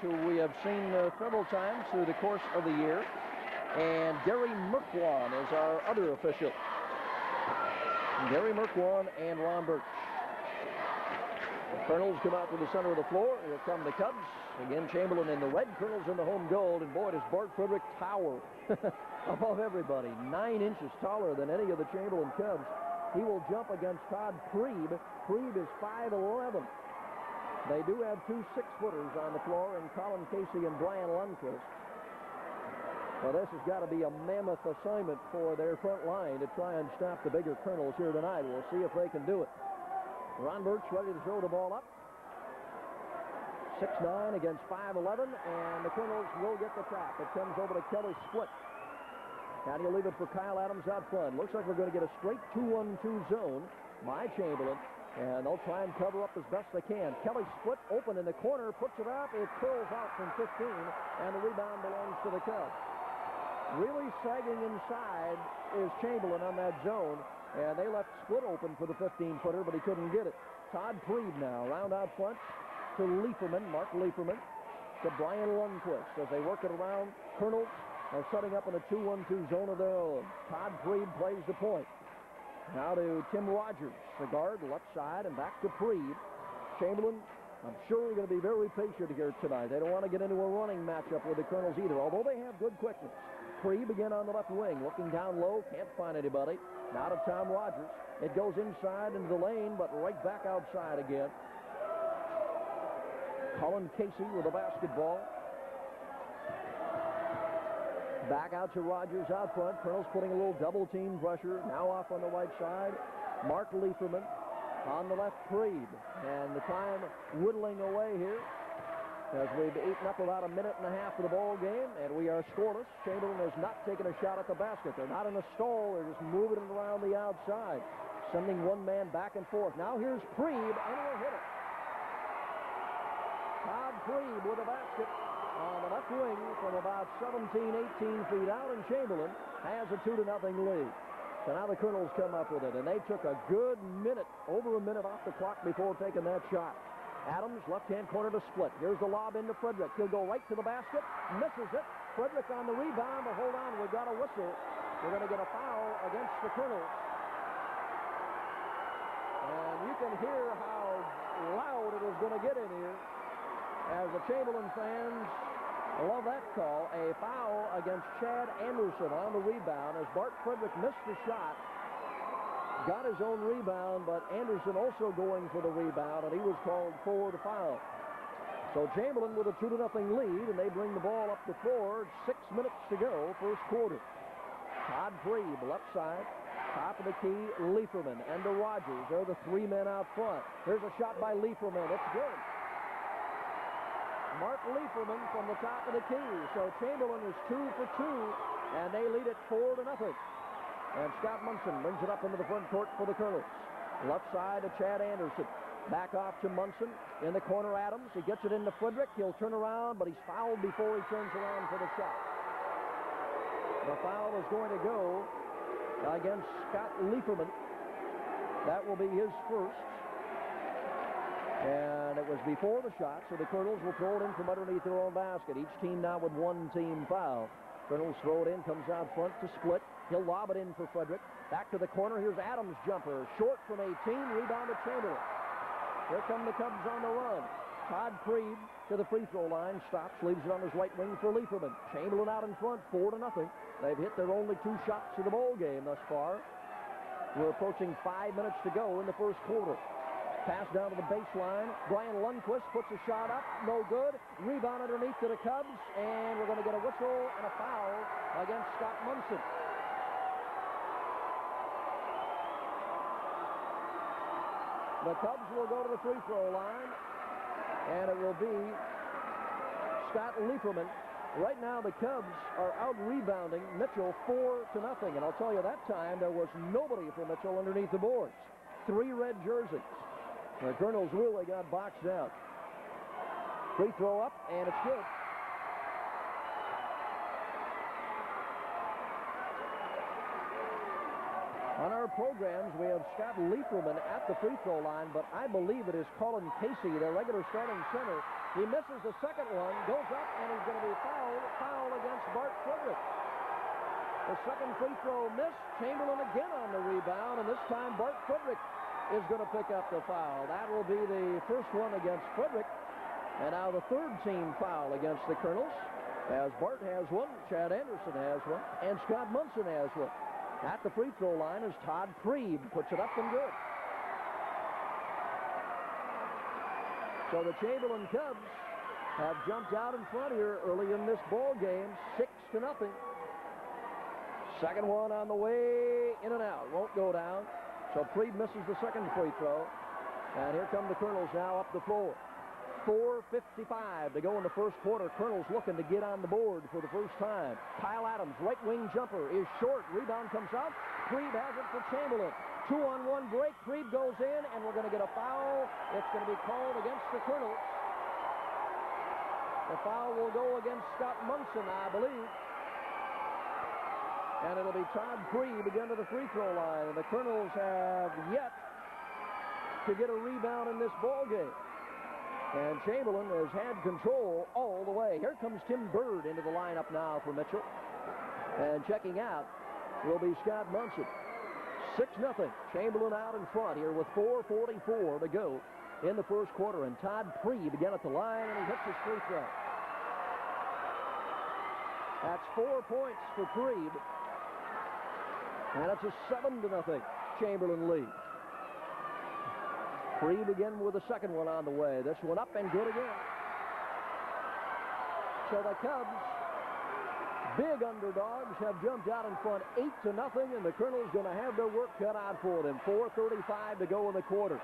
who we have seen several times through the course of the year. And Gary Merkwan is our other official. Gary Merkwan and Ron Birch. The Kernels come out to the center of the floor. Here come the Cubs. Again, Chamberlain in the red, Kernels in the home gold. And boy, does Bart Friedrick tower above everybody. 9 inches taller than any of the Chamberlain Cubs. He will jump against Todd Priebe. Priebe is 5'11". They do have 2 6-footers on the floor in Colin Casey and Brian Lundquist. Well, this has got to be a mammoth assignment for their front line to try and stop the bigger Kernels here tonight. We'll see if they can do it. Ron Birch ready to throw the ball up. 6'9" against 5'11", and the Kernels will get the trap. It comes over to Kelly Split. How do you leave it for Kyle Adams out front? Looks like we're going to get a straight 2-1-2 zone by Chamberlain, and they'll try and cover up as best they can. Kelly Split open in the corner, puts it up. It curls out from 15, and the rebound belongs to the Cubs. Really sagging inside is Chamberlain on that zone, and they left Split open for the 15-footer, but he couldn't get it. Todd Priebe now, round out front to Lieferman, Mark Lieferman, to Brian Lundquist as they work it around. Kernels are setting up in a 2-1-2 zone of their own. Todd Priebe plays the point. Now to Tim Rogers, the guard, left side, and back to Priebe. Chamberlain, I'm sure, are going to be very patient here tonight. They don't want to get into a running matchup with the Kernels either, although they have good quickness. Priebe again on the left wing, looking down low, can't find anybody. Now to Tom Rogers. It goes inside into the lane, but right back outside again. Colin Casey with the basketball. Back out to Rogers out front. Kernels putting a little double-team pressure. Now off on the right side. Mark Lieferman on the left, Priebe. And the time whittling away here as we've eaten up about a minute and a half of the ball game, and we are scoreless. Chamberlain has not taken a shot at the basket. They're not in a stall. They're just moving it around the outside, sending one man back and forth. Now here's Priebe, and he'll hit it. Todd Priebe with a basket on the left wing from about 17, 18 feet out, and Chamberlain has a 2-0 lead. So now the Kernels come up with it, and they took a good minute, over a minute off the clock before taking that shot. Adams, left-hand corner to Split. Here's the lob into Friedrick. He'll go right to the basket, misses it. Friedrick on the rebound, but hold on, we've got a whistle. We're going to get a foul against the Kernels. And you can hear how loud it is going to get in here as the Chamberlain fans love that call. A foul against Chad Anderson on the rebound as Bart Friedrick missed the shot. Got his own rebound, but Anderson also going for the rebound, and he was called for the foul. So Chamberlain with a 2-0 lead, and they bring the ball up the floor. 6 minutes to go, first quarter. Todd Priebe, left side, top of the key, Lieferman, and to Rogers. They're the 3 men out front. Here's a shot by Lieferman. It's good. Mark Lieferman from the top of the key. So Chamberlain is 2 for 2, and they lead it 4-0. And Scott Munson brings it up into the front court for the Kernels. Left side to Chad Anderson. Back off to Munson. In the corner, Adams. He gets it into Friedrick. He'll turn around, but he's fouled before he turns around for the shot. The foul is going to go against Scott Lieferman. That will be his first. And it was before the shot, so the Kernels will throw it in from underneath their own basket. Each team now with 1 team foul. Kernels throw it in, comes out front to Split. He'll lob it in for Friedrick. Back to the corner. Here's Adams' jumper. Short from 18. Rebound to Chamberlain. Here come the Cubs on the run. Todd Priebe to the free throw line. Stops, leaves it on his right wing for Lieferman. Chamberlain out in front, 4-0. They've hit their only 2 shots of the ball game thus far. We're approaching 5 minutes to go in the first quarter. Pass down to the baseline. Brian Lundquist puts a shot up. No good. Rebound underneath to the Cubs. And we're going to get a whistle and a foul against Scott Munson. The Cubs will go to the free throw line. And it will be Scott Lieferman. Right now the Cubs are out-rebounding Mitchell 4-0. And I'll tell you, that time there was nobody for Mitchell underneath the boards. 3 red jerseys. The Kernels really got boxed out. Free throw up, and it's good. On our programs, we have Scott Lieferman at the free throw line, but I believe it is Colin Casey, their regular starting center, He misses the second one, goes up, and he's going to be fouled against Bart Friedrick. The second free throw missed. Chamberlain again on the rebound, and this time Bart Friedrick is going to pick up the foul. That will be the first one against Friedrick, and now the third team foul against the Kernels, as Bart has one, Chad Anderson has one, and Scott Munson has one. At the free throw line is Todd Prieb, puts it up and good. So the Chamberlain Cubs have jumped out in front here early in this ball game, 6-0. Second one on the way, in and out, won't go down. So Prieb misses the second free throw. And here come the Kernels now up the floor. 4:55 to go in the first quarter. Kernels looking to get on the board for the first time. Kyle Adams, right wing jumper, is short. Rebound comes out. Prieb has it for Chamberlain. 2-on-1 break. Prieb goes in, and we're going to get a foul. It's going to be called against the Kernels. The foul will go against Scott Munson, I believe. And it'll be Todd Prieb again to the free throw line. And the Kernels have yet to get a rebound in this ball game. And Chamberlain has had control all the way. Here comes Tim Bird into the lineup now for Mitchell. And checking out will be Scott Munson. 6-0. Chamberlain out in front here with 4:44 to go in the first quarter. And Todd Prieb again at the line, and he hits his free throw. That's 4 points for Prieb. And it's a 7-0 Chamberlain lead. Prieb again with the second one on the way. This one up and good again. So the Cubs, big underdogs, have jumped out in front 8-0, and the Kernels going to have their work cut out for them. 4:35 to go in the quarter.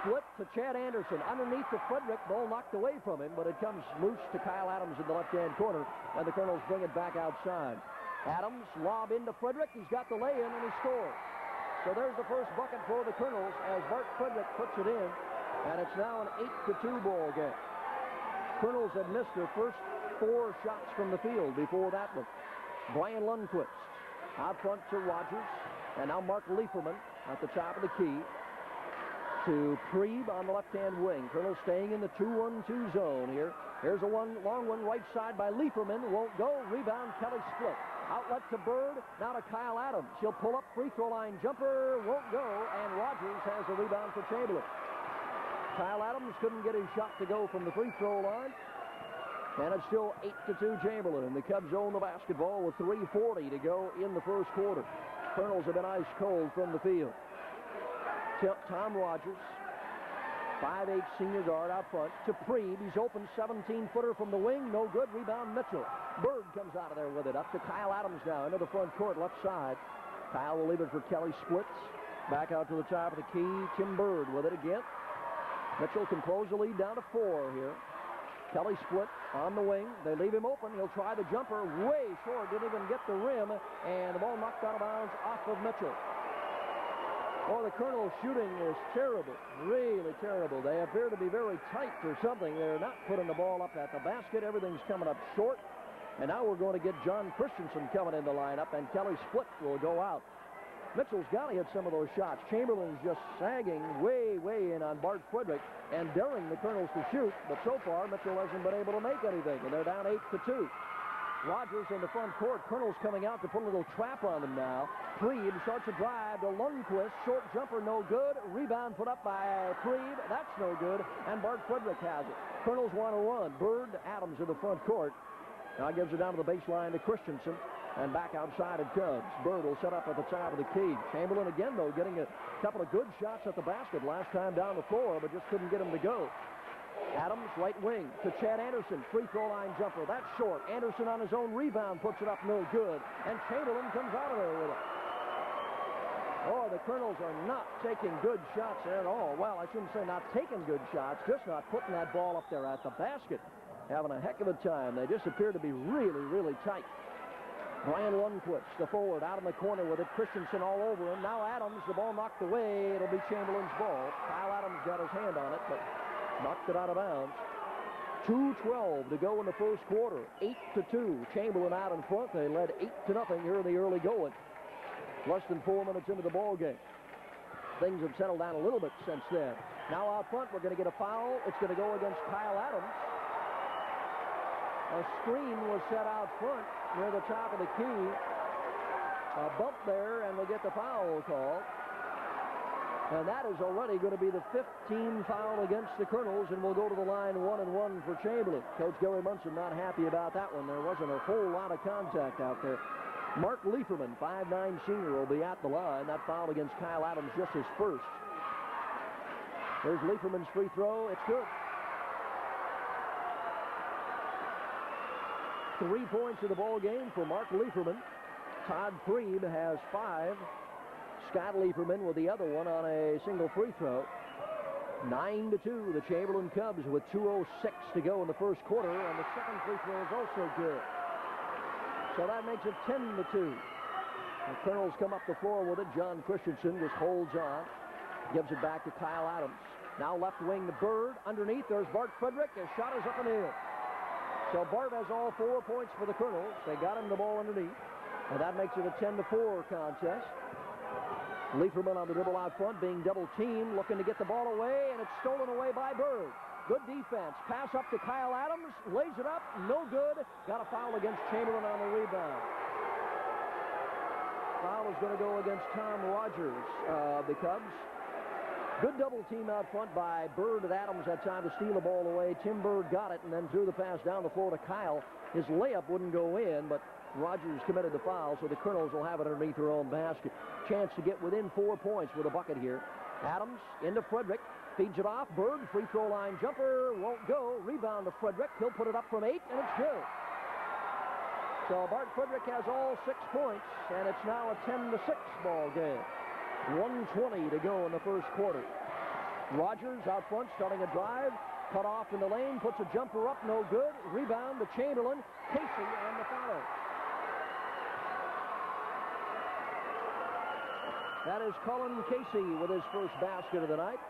Split to Chad Anderson. Underneath to Friedrick. Ball knocked away from him, but it comes loose to Kyle Adams in the left-hand corner, and the Kernels bring it back outside. Adams lob into Friedrick. He's got the lay-in, and he scores. So there's the first bucket for the Kernels as Bart Friedrick puts it in, and it's now an 8-2 ball game. Kernels had missed their first 4 shots from the field before that one. Brian Lundquist out front to Rogers, and now Mark Lieferman at the top of the key to Prieb on the left-hand wing. Kernels staying in the 2-1-2 zone here. Here's a long one right side by Lieferman. Won't go. Rebound, Kelly Split. Outlet to Bird. Now to Kyle Adams. He'll pull up. Free throw line jumper. Won't go. And Rogers has a rebound for Chamberlain. Kyle Adams couldn't get his shot to go from the free throw line. And it's still 8-2 Chamberlain. And the Cubs own the basketball with 3:40 to go in the first quarter. Kernels have been ice cold from the field. Tom Rogers, 5'8" senior guard out front to Prieb. He's open, 17-footer from the wing. No good. Rebound Mitchell. Bird comes out of there with it. Up to Kyle Adams now into the front court, left side. Kyle will leave it for Kelly Splits. Back out to the top of the key. Tim Bird with it again. Mitchell can close the lead down to 4 here. Kelly Split on the wing. They leave him open. He'll try the jumper. Way short. Didn't even get the rim. And the ball knocked out of bounds off of Mitchell. Oh, the Kernels shooting is terrible, really terrible. They appear to be very tight for something. They're not putting the ball up at the basket. Everything's coming up short. And now we're going to get John Christensen coming in the lineup, and Kelly Split will go out. Mitchell's got to hit some of those shots. Chamberlain's just sagging way in on Bart Friedrick and daring the Kernels to shoot. But so far, Mitchell hasn't been able to make anything, and they're down 8-2. Rogers in the front court. Kernels coming out to put a little trap on them now. Prieb starts a drive to Lundquist. Short jumper, no good. Rebound put up by Prieb. That's no good. And Bart Friedrick has it. Kernels want to run. Bird, Adams in the front court. Now gives it down to the baseline to Christensen. And back outside it comes. Bird will set up at the top of the key. Chamberlain again, though, getting a couple of good shots at the basket last time down the floor, but just couldn't get him to go. Adams, right wing, to Chad Anderson. Free throw line jumper. That's short. Anderson on his own rebound puts it up, no good. And Chamberlain comes out of there with it. Oh, the Kernels are not taking good shots at all. Well, I shouldn't say not taking good shots, just not putting that ball up there at the basket. Having a heck of a time. They just appear to be really tight. Brian Lundquist, the forward, out in the corner with it. Christensen all over him. Now Adams, the ball knocked away. It'll be Chamberlain's ball. Kyle Adams got his hand on it, but knocked it out of bounds. 2:12 to go in the first quarter. 8-2. Chamberlain out in front. They led 8-0 here in the early going. Less than 4 minutes into the ball game. Things have settled down a little bit since then. Now out front, we're going to get a foul. It's going to go against Kyle Adams. A screen was set out front near the top of the key. A bump there, and we'll get the foul call. And that is already going to be the 15th foul against the Kernels, and we'll go to the line 1-1 for Chamberlain. Coach Gary Munson not happy about that one. There wasn't a whole lot of contact out there. Mark Lieferman, 5'9" senior, will be at the line. That foul against Kyle Adams, just his first. There's Lieferman's free throw. It's good. 3 points in the ball game for Mark Lieferman. Todd Prieb has 5. Scott Lieferman with the other one on a single free throw. 9-2, the Chamberlain Cubs with 2:06 to go in the first quarter, and the second free throw is also good. So that makes it 10-2. The Kernels come up the floor with it. John Christensen just holds on. Gives it back to Kyle Adams. Now left wing to Bird. Underneath, there's Bart Friedrick. His shot is up and in. So Bart has all 4 points for the Kernels. They got him the ball underneath. And that makes it a 10-4 contest. Lieferman on the dribble out front, being double teamed, looking to get the ball away, and it's stolen away by Bird. Good defense. Pass up to Kyle Adams. Lays it up. No good. Got a foul against Chamberlain on the rebound. Foul is going to go against Tom Rogers of the Cubs. Good double team out front by Bird and Adams that time to steal the ball away. Tim Bird got it and then threw the pass down the floor to Kyle. His layup wouldn't go in, but Rogers committed the foul, so the Kernels will have it underneath their own basket. Chance to get within 4 points with a bucket here. Adams into Friedrick. Feeds it off. Bird, free throw line jumper. Won't go. Rebound to Friedrick. He'll put it up from 8, and it's good. So Bart Friedrick has all 6 points, and it's now a 10-6 ball game. 1:20 to go in the first quarter. Rogers out front starting a drive. Cut off in the lane. Puts a jumper up. No good. Rebound to Chamberlain. Casey on the follow. That is Colin Casey with his first basket of the night.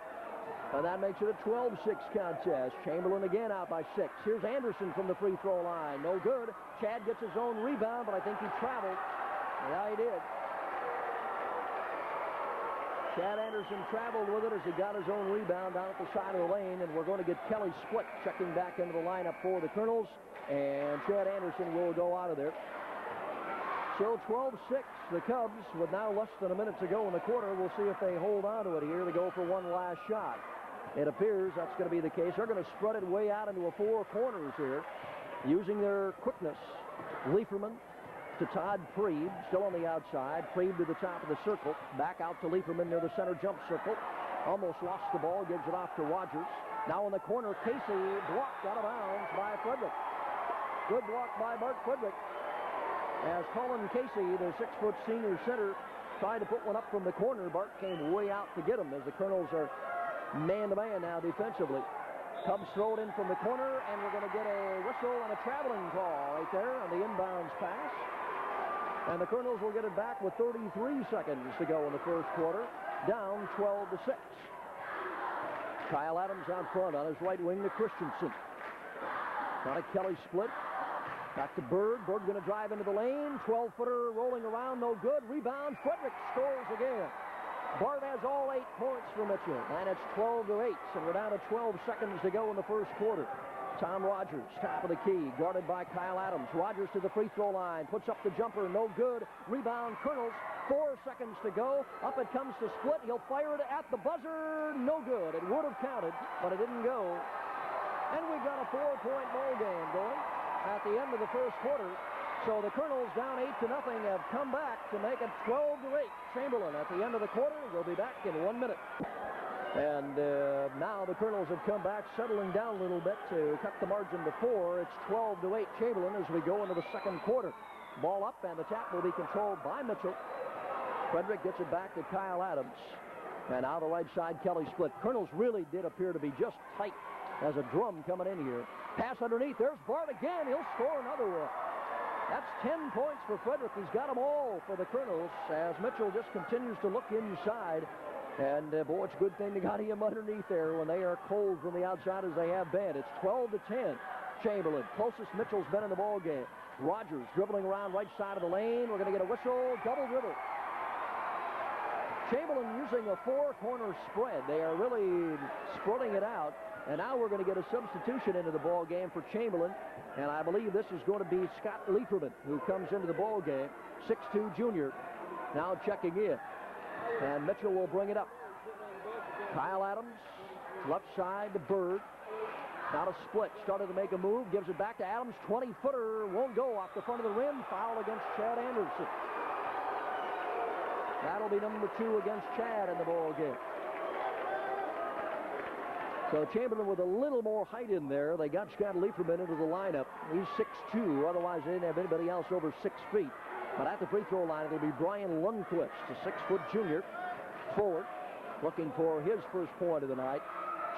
And that makes it a 12-6 contest. Chamberlain again out by 6. Here's Anderson from the free throw line. No good. Chad gets his own rebound, but I think he traveled. Yeah, he did. Chad Anderson traveled with it as he got his own rebound down at the side of the lane, and we're going to get Kelly Split checking back into the lineup for the Kernels, and Chad Anderson will go out of there. So 12-6, the Cubs, with now less than a minute to go in the quarter. We'll see if they hold on to it here to go for one last shot. It appears that's going to be the case. They're going to spread it way out into a 4 corners here, using their quickness. Lieferman to Todd Prieb, still on the outside. Prieb to the top of the circle. Back out to Lieferman near the center jump circle. Almost lost the ball, gives it off to Rogers. Now in the corner, Casey blocked out of bounds by Friedrick. Good block by Bart Friedrick. As Colin Casey, the 6-foot senior center, tried to put one up from the corner, Bart came way out to get him as the Kernels are man-to-man now defensively. Cubs throw it in from the corner, and we're going to get a whistle and a traveling call right there on the inbounds pass. And the Kernels will get it back with 33 seconds to go in the first quarter, down 12-6. Kyle Adams out front on his right wing to Christensen. Got a Kelly Split. Back to Bird. Bird going to drive into the lane. 12-footer rolling around, no good. Rebound. Friedrick scores again. Bart has all 8 points for Mitchell, and it's 12-8, and we're down to 12 seconds to go in the first quarter. Tom Rogers, top of the key, guarded by Kyle Adams. Rogers to the free throw line, puts up the jumper, no good. Rebound, Kernels, 4 seconds to go. Up it comes to Split. He'll fire it at the buzzer, no good. It would have counted, but it didn't go. And we've got a 4-point ball game going at the end of the first quarter. So the Kernels down 8-0 have come back to make it 12-8. Chamberlain at the end of the quarter will be back in 1 minute. And now the Kernels have come back, settling down a little bit to cut the margin to 4. It's 12-8 Chamberlain as we go into the second quarter. Ball up, and the tap will be controlled by Mitchell. Friedrick gets it back to Kyle Adams. And now the right side, Kelly Split. Kernels really did appear to be just tight as a drum coming in here. Pass underneath. There's Bart again. He'll score another one. That's 10 points for Friedrick. He's got them all for the Kernels as Mitchell just continues to look inside. And, boy, it's a good thing they got him underneath there when they are cold from the outside as they have been. It's 12-10. Chamberlain, closest Mitchell's been in the ball game. Rogers dribbling around right side of the lane. We're going to get a whistle. Double dribble. Chamberlain using a 4-corner spread. They are really spreading it out. And now we're going to get a substitution into the ball game for Chamberlain. And I believe this is going to be Scott Lieferman, who comes into the ball game, 6'2" junior, now checking in. And Mitchell will bring it up. Kyle Adams, left side to Bird. Now to Split, started to make a move, gives it back to Adams, 20-footer, won't go off the front of the rim, foul against Chad Anderson. That'll be number 2 against Chad in the ball game. So Chamberlain with a little more height in there. They got Scott Lieferman into the lineup. He's 6'2", otherwise they didn't have anybody else over 6 feet. But at the free throw line, it'll be Brian Lundquist, a 6-foot junior, forward, looking for his first point of the night.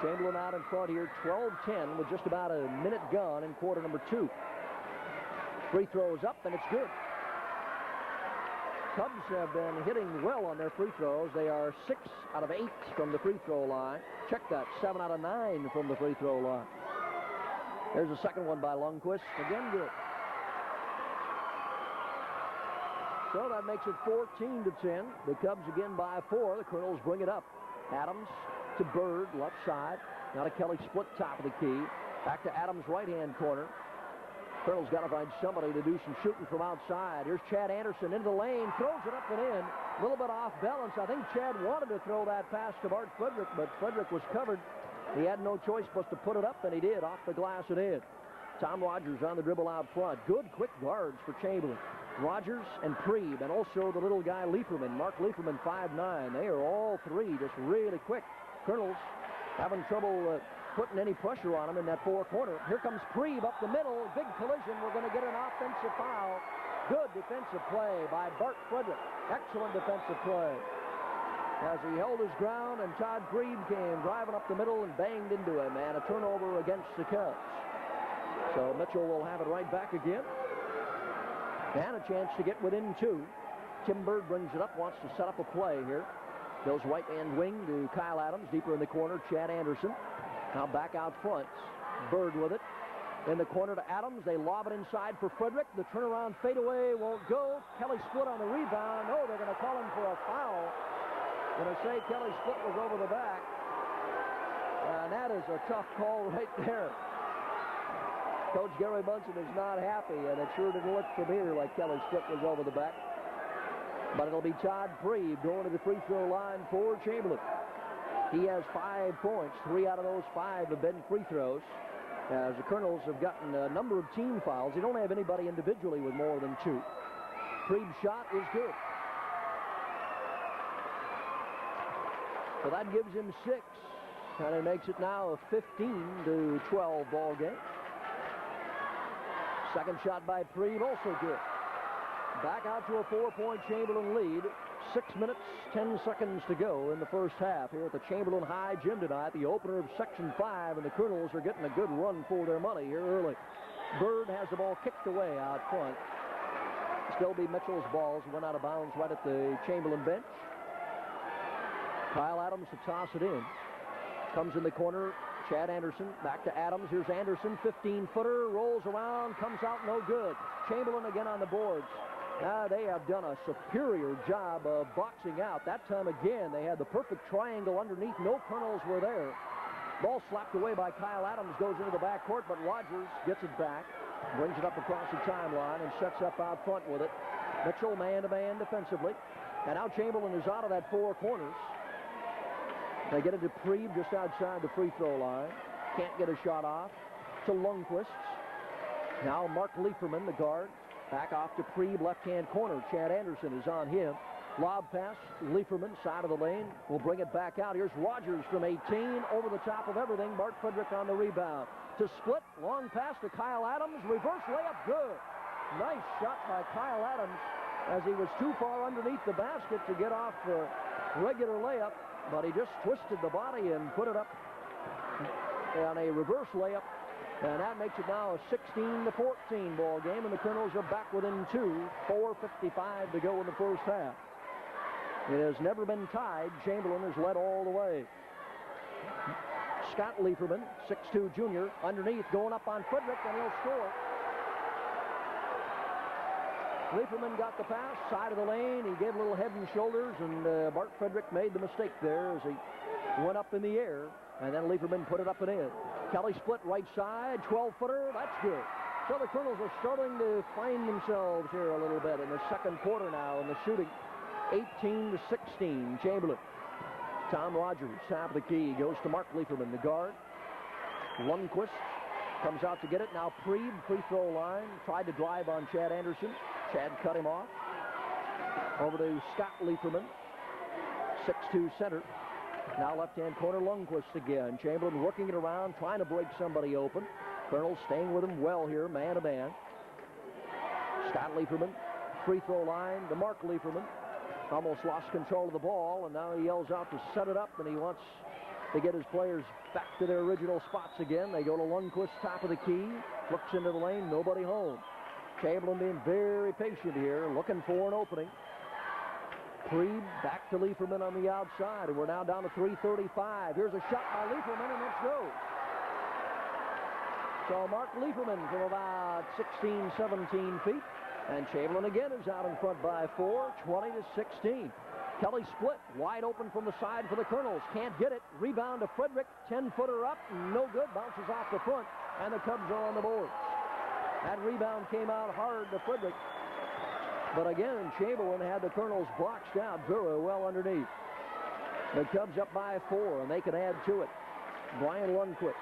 Chamberlain out in front here, 12-10, with just about a minute gone in quarter number 2. Free throws up, and it's good. Cubs have been hitting well on their free throws. They are 6 out of 8 from the free throw line. Check that, 7 out of 9 from the free throw line. There's a second one by Lundquist. Again, good. So that makes it 14-10. The Cubs again by 4. The Kernels bring it up. Adams to Bird, left side. Now to Kelly Split, top of the key. Back to Adams' right-hand corner. Kernels got to find somebody to do some shooting from outside. Here's Chad Anderson into the lane, throws it up and in. A little bit off balance. I think Chad wanted to throw that pass to Bart Friedrick, but Friedrick was covered. He had no choice but to put it up, and he did, off the glass and in. Tom Rogers on the dribble out front. Good quick guards for Chamberlain. Rogers and Preeb, and also the little guy Lieferman, Mark Lieferman, 5'9". They are all three just really quick. Kernels having trouble putting any pressure on him in that four corner. Here comes Preeb up the middle. Big collision. We're going to get an offensive foul. Good defensive play by Bart Friedrick. Excellent defensive play. As he held his ground, and Todd Preeb came driving up the middle and banged into him, and a turnover against the Cubs. So Mitchell will have it right back again. And a chance to get within 2. Tim Bird brings it up, wants to set up a play here. Goes right-hand wing to Kyle Adams. Deeper in the corner, Chad Anderson. Now back out front. Bird with it. In the corner to Adams. They lob it inside for Friedrick. The turnaround fadeaway won't go. Kelly Split on the rebound. No, they're going to call him for a foul. Going to say Kelly Split was over the back. And that is a tough call right there. Coach Gary Munson is not happy, and it sure didn't look from here like Kelly Split was over the back. But it'll be Todd Preeb going to the free throw line for Chamberlain. He has 5 points. 3 out of those 5 have been free throws. As the Kernels have gotten a number of team fouls. They don't have anybody individually with more than 2. Preeb's shot is good. So that gives him 6. And it makes it now a 15-12 ball game. Second shot by Preeb, also good. Back out to a 4-point Chamberlain lead. 6 minutes, 10 seconds to go in the first half here at the Chamberlain High Gym tonight, the opener of Section 5, and the Kernels are getting a good run for their money here early. Bird has the ball kicked away out front. Still be Mitchell's balls, went out of bounds right at the Chamberlain bench. Kyle Adams to toss it in. Comes in the corner, Chad Anderson, back to Adams. Here's Anderson, 15-footer, rolls around, comes out no good. Chamberlain again on the boards. They have done a superior job of boxing out. That time again, they had the perfect triangle underneath. No Kernels were there. Ball slapped away by Kyle Adams, goes into the backcourt, but Rogers gets it back, brings it up across the timeline, and sets up out front with it. Mitchell man-to-man defensively. And now Chamberlain is out of that 4 corners. They get it to Preeb just outside the free throw line. Can't get a shot off. To Lundquist. Now Mark Lieferman, the guard. Back off to Preeb, left-hand corner. Chad Anderson is on him. Lob pass, Lieferman, side of the lane. Will bring it back out. Here's Rogers from 18, over the top of everything. Bart Friedrick on the rebound. To Split, long pass to Kyle Adams. Reverse layup, good. Nice shot by Kyle Adams as he was too far underneath the basket to get off the regular layup. But he just twisted the body and put it up on a reverse layup. And that makes it now a 16-14 ball game, and the Kernels are back within 2. 4:55 to go in the first half. It has never been tied. Chamberlain has led all the way. Scott Lieferman, 6'2 junior, underneath, going up on Friedrick, and he'll score. Lieferman got the pass, side of the lane. He gave a little head and shoulders, and Bart Friedrick made the mistake there as he went up in the air. And then Lieberman put it up and in. Kelly split right side, 12-footer. That's good. So the Kernels are starting to find themselves here a little bit in the second quarter now in the shooting. 18-16, Chamberlain. Tom Rogers, top of the key, goes to Mark Lieberman, the guard. Lundqvist comes out to get it. Now Preeb, free throw line, tried to drive on Chad Anderson. Chad cut him off. Over to Scott Lieberman, 6'2" center. Now left-hand corner, Lundqvist again. Chamberlain working it around, trying to break somebody open. Kernels staying with him well here, man-to-man. Scott Lieberman, free throw line to Mark Lieberman. Almost lost control of the ball, and now he yells out to set it up, and he wants to get his players back to their original spots again. They go to Lundqvist, top of the key, looks into the lane, nobody home. Chamberlain being very patient here, looking for an opening. Preeb back to Lieberman on the outside, and we're now down to 3:35. Here's a shot by Lieberman, and it's good. So Mark Lieberman from about 16, 17 feet. And Chamberlain again is out in front by 4, 20-16. Kelly split, wide open from the side for the Kernels. Can't get it. Rebound to Friedrick, 10-footer up, no good. Bounces off the front, and the Cubs are on the board. That rebound came out hard to Friedrick. But again, Chamberlain had the Kernels boxed out very well underneath. The Cubs up by 4, and they can add to it. Brian Lundqvist.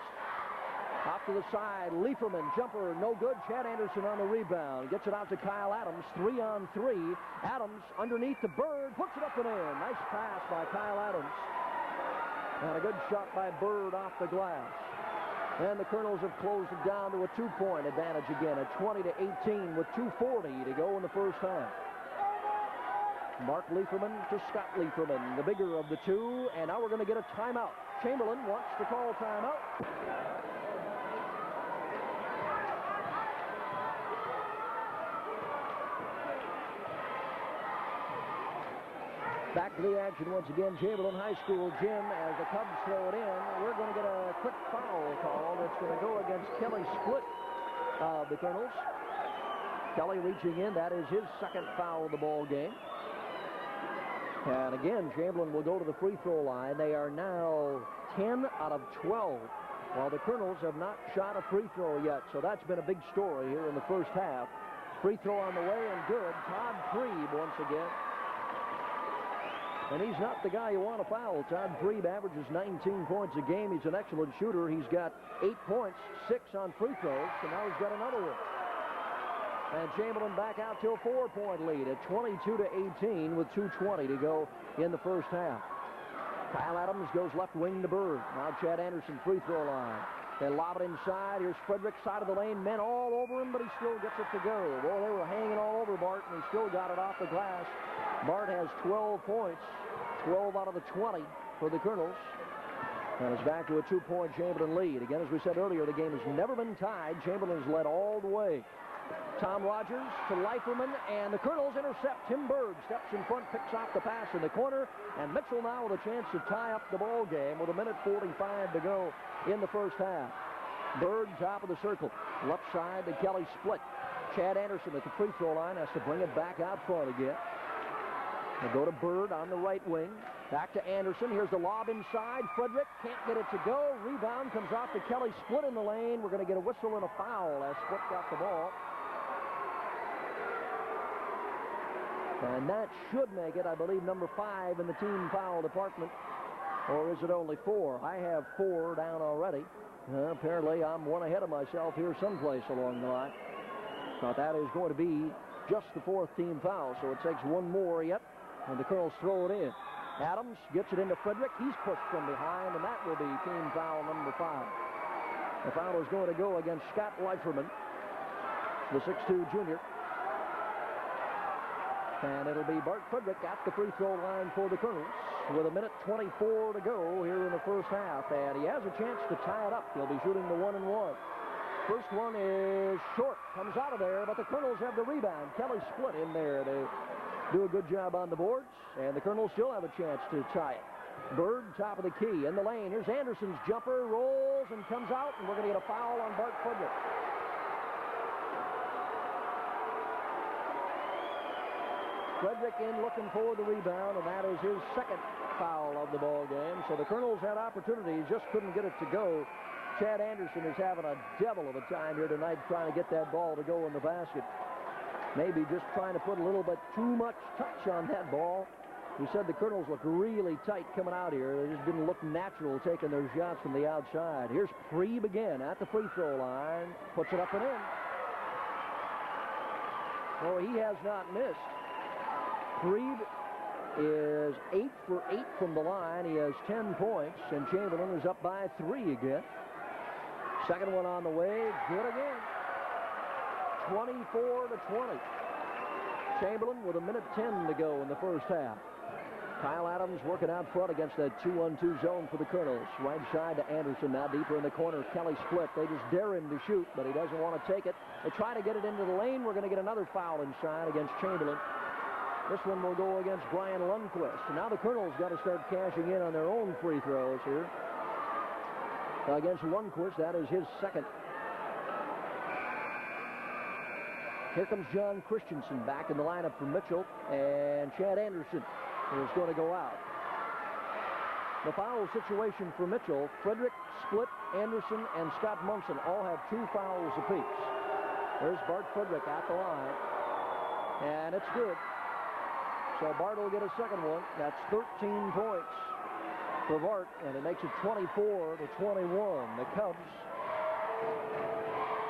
Off to the side, Lieberman, jumper, no good. Chad Anderson on the rebound. Gets it out to Kyle Adams, 3-on-3. Adams underneath the Bird, puts it up and in. Nice pass by Kyle Adams. And a good shot by Bird off the glass. And the Kernels have closed it down to a 2-point advantage again at 20-18 with 2:40 to go in the first half. Mark Lieberman to Scott Lieberman, the bigger of the two. And now we're going to get a timeout. Chamberlain wants to call timeout. Back to the action once again, Chamberlain High School gym as the Cubs throw it in. We're going to get a quick foul call that's going to go against Kelly Split of the Kernels. Kelly reaching in, that is his second foul of the ball game. And again, Chamberlain will go to the free throw line. They are now 10 out of 12, while the Kernels have not shot a free throw yet. So that's been a big story here in the first half. Free throw on the way and good. Todd Preeb once again. And he's not the guy you want to foul. Todd Preeb averages 19 points a game. He's an excellent shooter. He's got 8 points, 6 on free throws, and now he's got another one. And Chamberlain back out to a 4-point lead at 22-18 with 2:20 to go in the first half. Kyle Adams goes left wing to Bird. Now Chad Anderson, free throw line. They lob it inside. Here's Friedrick, side of the lane. Men all over him, but he still gets it to go. Boy, they were hanging all over Bart, and he still got it off the glass. Bart has 12 points, 12 out of the 20 for the Kernels. And it's back to a 2-point Chamberlain lead. Again, as we said earlier, the game has never been tied. Chamberlain has led all the way. Tom Rogers to Lieberman, and the Kernels intercept. Tim Bird steps in front, picks off the pass in the corner, and Mitchell now with a chance to tie up the ball game with 1:45 to go in the first half. Bird, top of the circle. Left side to Kelly Split. Chad Anderson at the free throw line has to bring it back out front again. They go to Bird on the right wing. Back to Anderson. Here's the lob inside. Friedrick can't get it to go. Rebound comes off to Kelly Split in the lane. We're going to get a whistle and a foul as Split got the ball. And that should make it, I believe, number 5 in the team foul department. Or is it only 4? I have 4 down already. Apparently, I'm one ahead of myself here someplace along the line. But that is going to be just the 4th team foul, so it takes one more yet, and the Kernels throw it in. Adams gets it into Friedrick. He's pushed from behind, and that will be team foul number 5. The foul is going to go against Scott Lieberman, the 6'2 junior. And it'll be Bart Friedrick at the free throw line for the Kernels with 1:24 to go here in the first half. And he has a chance to tie it up. He'll be shooting the 1-and-1. First one is short. Comes out of there, but the Kernels have the rebound. Kelly Split in there to do a good job on the boards. And the Kernels still have a chance to tie it. Bird, top of the key, in the lane. Here's Anderson's jumper, rolls, and comes out. And we're going to get a foul on Bart Friedrick. Friedrick in looking for the rebound, and that is his second foul of the ball game. So the Kernels had opportunities, just couldn't get it to go. Chad Anderson is having a devil of a time here tonight trying to get that ball to go in the basket. Maybe just trying to put a little bit too much touch on that ball. He said the Kernels look really tight coming out here. They just didn't look natural taking their shots from the outside. Here's Prieb again at the free throw line. Puts it up and in. Oh, he has not missed. Prieb is 8 for 8 from the line. He has 10 points, and Chamberlain is up by 3 again. Second one on the way. Good again. 24-20. Chamberlain with 1:10 to go in the first half. Kyle Adams working out front against that 2-on-2 zone for the Kernels. Right side to Anderson, now deeper in the corner. Kelly split. They just dare him to shoot, but he doesn't want to take it. They try to get it into the lane. We're going to get another foul inside against Chamberlain. This one will go against Brian Lundquist. And now the Kernels got to start cashing in on their own free throws here. Against Lundquist, that is his second. Here comes John Christensen back in the lineup for Mitchell, and Chad Anderson is going to go out. The foul situation for Mitchell, Friedrick, Split, Anderson, and Scott Munson all have 2 fouls apiece. There's Bart Friedrick at the line, and it's good. So Bart will get a second one. That's 13 points for Bart, and it makes it 24-21. The Cubs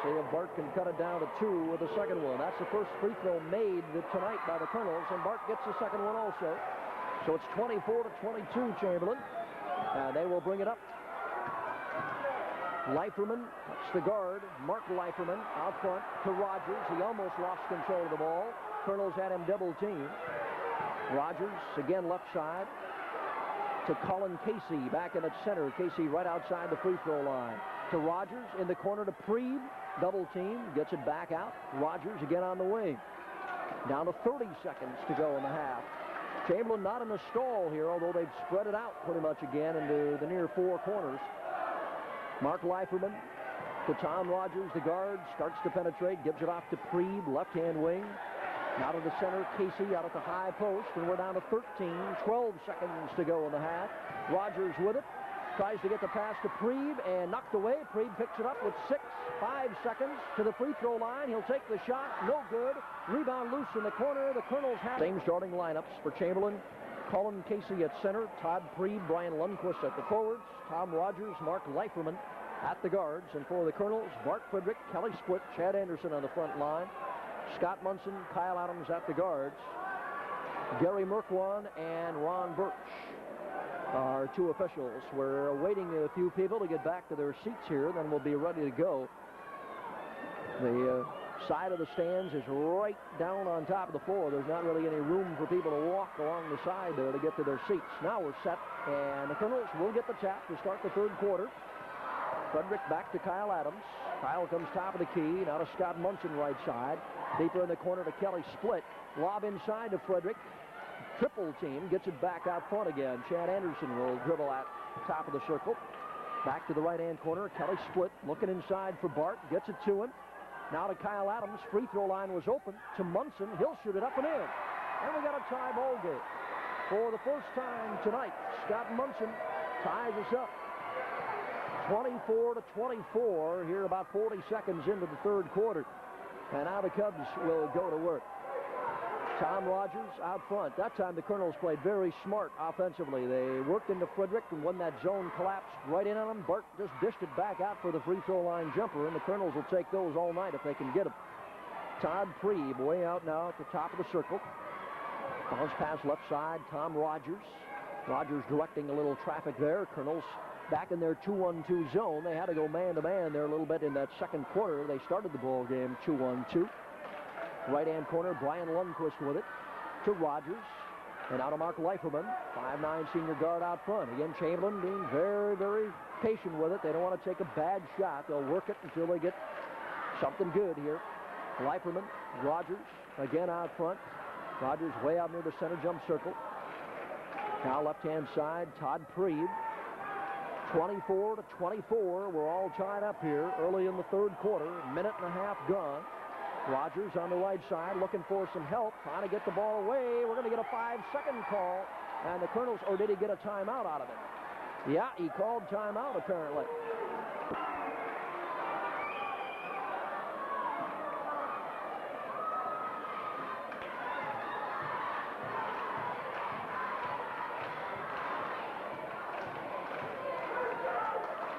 see if Bart can cut it down to 2 with the second one. That's the first free throw made tonight by the Kernels, and Bart gets the second one also. So it's 24-22 Chamberlain, and they will bring it up. Leiferman, that's the guard, Mark Leiferman out front to Rogers. He almost lost control of the ball. Kernels had him double teamed. Rogers again left side to Colin Casey back in at center. Casey right outside the free throw line. To Rogers in the corner to Prieb. Double team, gets it back out. Rogers again on the wing. Down to 30 seconds to go in the half. Chamberlain not in a stall here, although they've spread it out pretty much again into the near 4 corners. Mark Leiferman to Tom Rogers, the guard, starts to penetrate, gives it off to Prieb, left-hand wing. Now to the center, Casey out at the high post, and we're down to 13, 12 seconds to go in the half. Rogers with it, tries to get the pass to Prieb, and knocked away. Prieb picks it up with 5 seconds to the free throw line. He'll take the shot, no good. Rebound loose in the corner. The Kernels have same starting lineups for Chamberlain. Colin Casey at center, Todd Prieb, Brian Lundquist at the forwards, Tom Rogers, Mark Leiferman at the guards, and for the Kernels, Bart Friedrick, Kelly Split, Chad Anderson on the front line, Scott Munson, Kyle Adams at the guards, Gary Merkwan and Ron Birch are 2 officials. We're awaiting a few people to get back to their seats here, then we'll be ready to go. The side of the stands is right down on top of the floor. There's not really any room for people to walk along the side there to get to their seats. Now we're set, and the Kernels will get the tap to start the third quarter. Friedrick back to Kyle Adams. Kyle comes top of the key. Now to Scott Munson right side. Deeper in the corner to Kelly Split. Lob inside to Friedrick. Triple team gets it back out front again. Chad Anderson will dribble at top of the circle. Back to the right-hand corner. Kelly Split looking inside for Bart. Gets it to him. Now to Kyle Adams. Free throw line was open to Munson. He'll shoot it up and in. And we got a tie ball game. For the first time tonight, Scott Munson ties us up. 24-24 here about 40 seconds into the third quarter. And now the Cubs will go to work. Tom Rogers out front. That time the Kernels played very smart offensively. They worked into Friedrick, and when that zone collapsed right in on him, Bart just dished it back out for the free throw line jumper, and the Kernels will take those all night if they can get them. Todd Prieb way out now at the top of the circle. Bounce pass left side, Tom Rogers. Rogers directing a little traffic there. Kernels back in their 2-1-2 zone. They had to go man-to-man there a little bit in that second quarter. They started the ball game 2-1-2. Right-hand corner, Brian Lundquist with it to Rogers. And out of Mark Leiferman, 5'9" senior guard out front. Again, Chamberlain being very, very patient with it. They don't want to take a bad shot. They'll work it until they get something good here. Leiferman, Rogers, again out front. Rogers way out near the center jump circle. Now left-hand side, Todd Prieb. 24-24. We're all tied up here early in the third quarter. Minute and a half gone. Rogers on the right side looking for some help, trying to get the ball away. We're going to get a 5-second call. And the Kernels, or did he get a timeout out of it? Yeah, he called timeout apparently.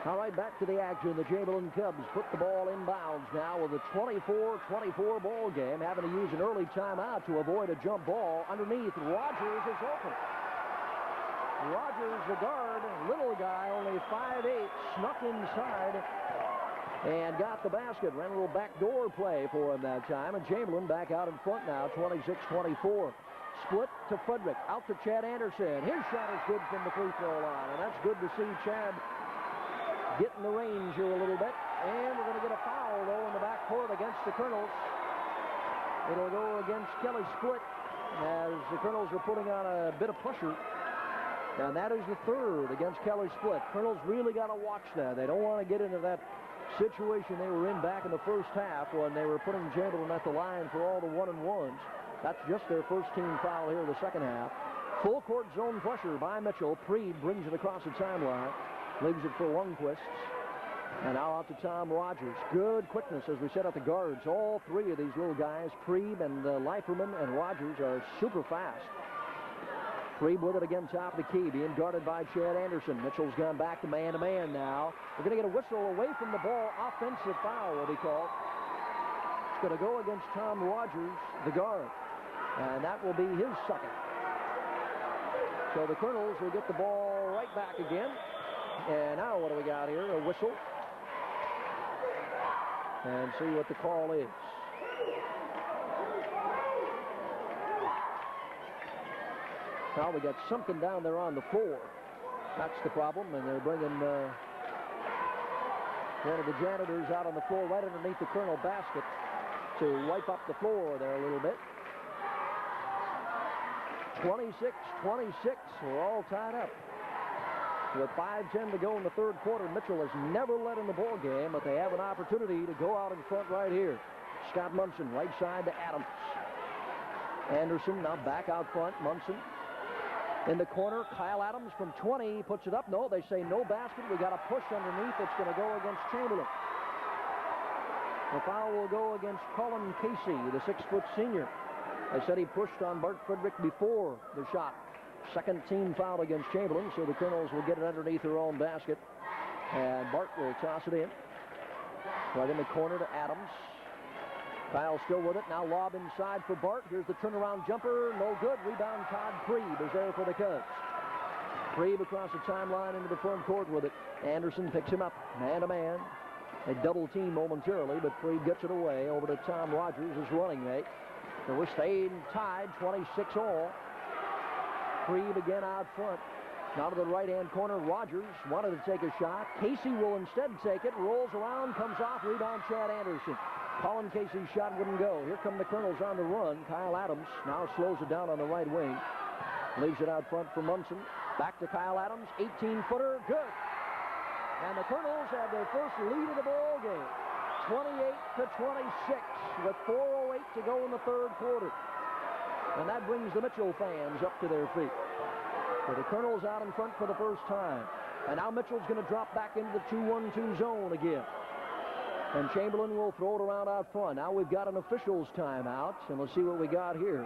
All right, back to the action. The Chamberlain Cubs put the ball inbounds now with a 24-24 ball game, having to use an early timeout to avoid a jump ball underneath. Rogers is open. Rogers, the guard, little guy, only 5'8", snuck inside and got the basket. Ran a little backdoor play for him that time, and Chamberlain back out in front now, 26-24. Split to Friedrick, out to Chad Anderson. His shot is good from the free throw line, and that's good to see Chad get in the range here a little bit. And we're going to get a foul, though, in the backcourt against the Kernels. It'll go against Kelly Split as the Kernels are putting on a bit of pressure. And that is the third against Kelly Split. Kernels really got to watch that. They don't want to get into that situation they were in back in the first half when they were putting Chamberlain at the line for all the one-and-ones. That's just their first team foul here in the second half. Full court zone pressure by Mitchell. Preed brings it across the timeline. Leaves it for Lundquist. And now out to Tom Rogers. Good quickness, as we said, at the guards. All three of these little guys, Preeb and Leiferman and Rogers, are super fast. Preeb with it again, top of the key, being guarded by Chad Anderson. Mitchell's gone back to man now. We're going to get a whistle away from the ball. Offensive foul will be called. It's going to go against Tom Rogers, the guard. And that will be his second. So the Kernels will get the ball right back again. And now what do we got here? A whistle. And see what the call is. Now we got something down there on the floor. That's the problem. And they're bringing one of the janitors out on the floor right underneath the Kernel basket to wipe up the floor there a little bit. 26-26. We're all tied up. With 5:10 to go in the third quarter, Mitchell has never led in the ball game, but they have an opportunity to go out in front right here. Scott Munson, right side to Adams. Anderson now back out front. Munson in the corner. Kyle Adams from 20 puts it up. No, they say no basket. We got a push underneath. It's going to go against Chamberlain. The foul will go against Colin Casey, the 6-foot senior. They said he pushed on Bart Friedrick before the shot. Second team foul against Chamberlain, so the Kernels will get it underneath their own basket. And Bart will toss it in. Right in the corner to Adams. Kyle still with it. Now lob inside for Bart. Here's the turnaround jumper. No good. Rebound. Todd Preeb is there for the Cubs. Preeb across the timeline into the front court with it. Anderson picks him up. Man-to-man. They double team momentarily, but Preeb gets it away over to Tom Rogers, his running mate. So we're staying tied, 26 all. Preeb again out front. Now to the right-hand corner. Rogers wanted to take a shot. Casey will instead take it. Rolls around, comes off. Rebound, Chad Anderson. Colin Casey's shot wouldn't go. Here come the Kernels on the run. Kyle Adams now slows it down on the right wing. Leaves it out front for Munson. Back to Kyle Adams. 18-footer. Good. And the Kernels have their first lead of the ball game. 28-26 with 4:08 to go in the third quarter. And that brings the Mitchell fans up to their feet. So the Kernels out in front for the first time. And now Mitchell's going to drop back into the 2-1-2 zone again. And Chamberlain will throw it around out front. Now we've got an officials timeout, and let's see what we got here.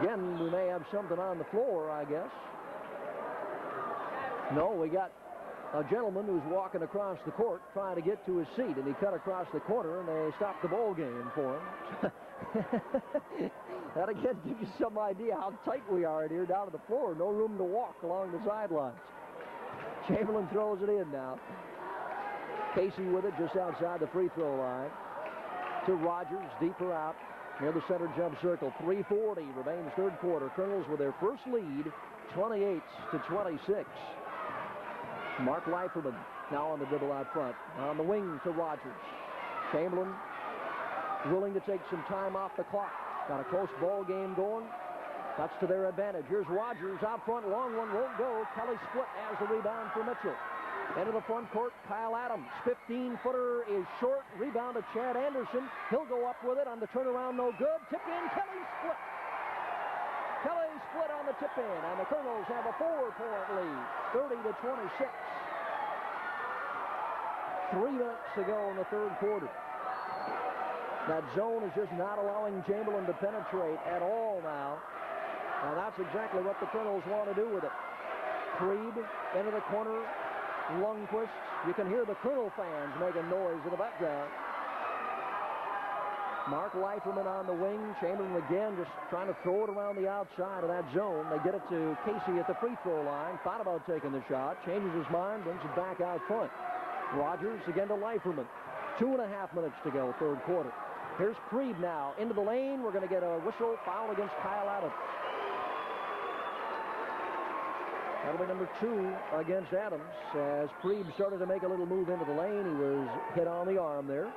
Again, we may have something on the floor, I guess. No, we got a gentleman who's walking across the court trying to get to his seat, and he cut across the corner, and they stopped the ball game for him. That again gives you some idea how tight we are in here down to the floor. No room to walk along the sidelines. Chamberlain throws it in now. Casey with it just outside the free throw line. To Rogers, deeper out near the center jump circle. 3:40 remains third quarter. Kernels with their first lead, 28-26. Mark Leiferman now on the dribble out front. On the wing to Rogers. Chamberlain willing to take some time off the clock. Got a close ball game going. That's to their advantage. Here's Rogers out front. Long one won't go. Kelly Split has the rebound for Mitchell. Into the front court, Kyle Adams. 15-footer is short. Rebound to Chad Anderson. He'll go up with it on the turnaround, no good. Tip in, Kelly split. Kelly split on the tip in, and the Kernels have a 4-point lead, 30-26. 3 minutes to go in the third quarter. That zone is just not allowing Chamberlain to penetrate at all now. And that's exactly what the Kernels want to do with it. Freed into the corner. Lundquist. You can hear the Kernel fans making noise in the background. Mark Leiferman on the wing. Chamberlain again just trying to throw it around the outside of that zone. They get it to Casey at the free throw line. Thought about taking the shot. Changes his mind. Brings it back out front. Rogers again to Leiferman. 2.5 minutes to go, third quarter. Here's Freed now into the lane. We're going to get a whistle, foul against Kyle Adams. That'll be number 2 against Adams as Freed started to make a little move into the lane. He was hit on the arm there.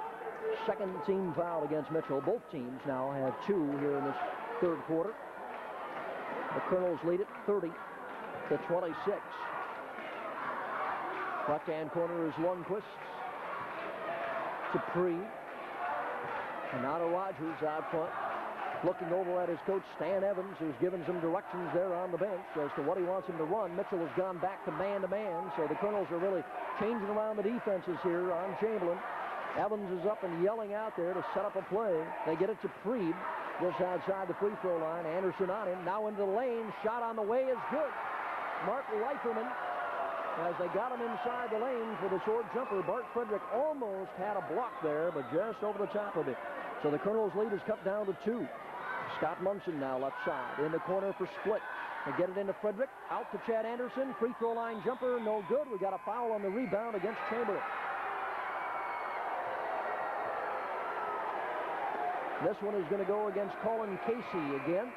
Second team foul against Mitchell. Both teams now have 2 here in this third quarter. The Kernels lead it 30-26. Left-hand corner is Lundquist to Freed. And now to Rogers out front. Looking over at his coach, Stan Evans, who's given some directions there on the bench as to what he wants him to run. Mitchell has gone back to man-to-man, so the Kernels are really changing around the defenses here on Chamberlain. Evans is up and yelling out there to set up a play. They get it to Freed just outside the free throw line. Anderson on him. Now into the lane. Shot on the way is good. Mark Leiferman, as they got him inside the lane for the short jumper. Bart Friedrick almost had a block there, but just over the top of it. So the Kernels' lead is cut down to 2. Scott Munson now left side in the corner for split. They get it into Friedrick. Out to Chad Anderson. Free throw line jumper, no good. We got a foul on the rebound against Chamberlain. This one is going to go against Colin Casey again.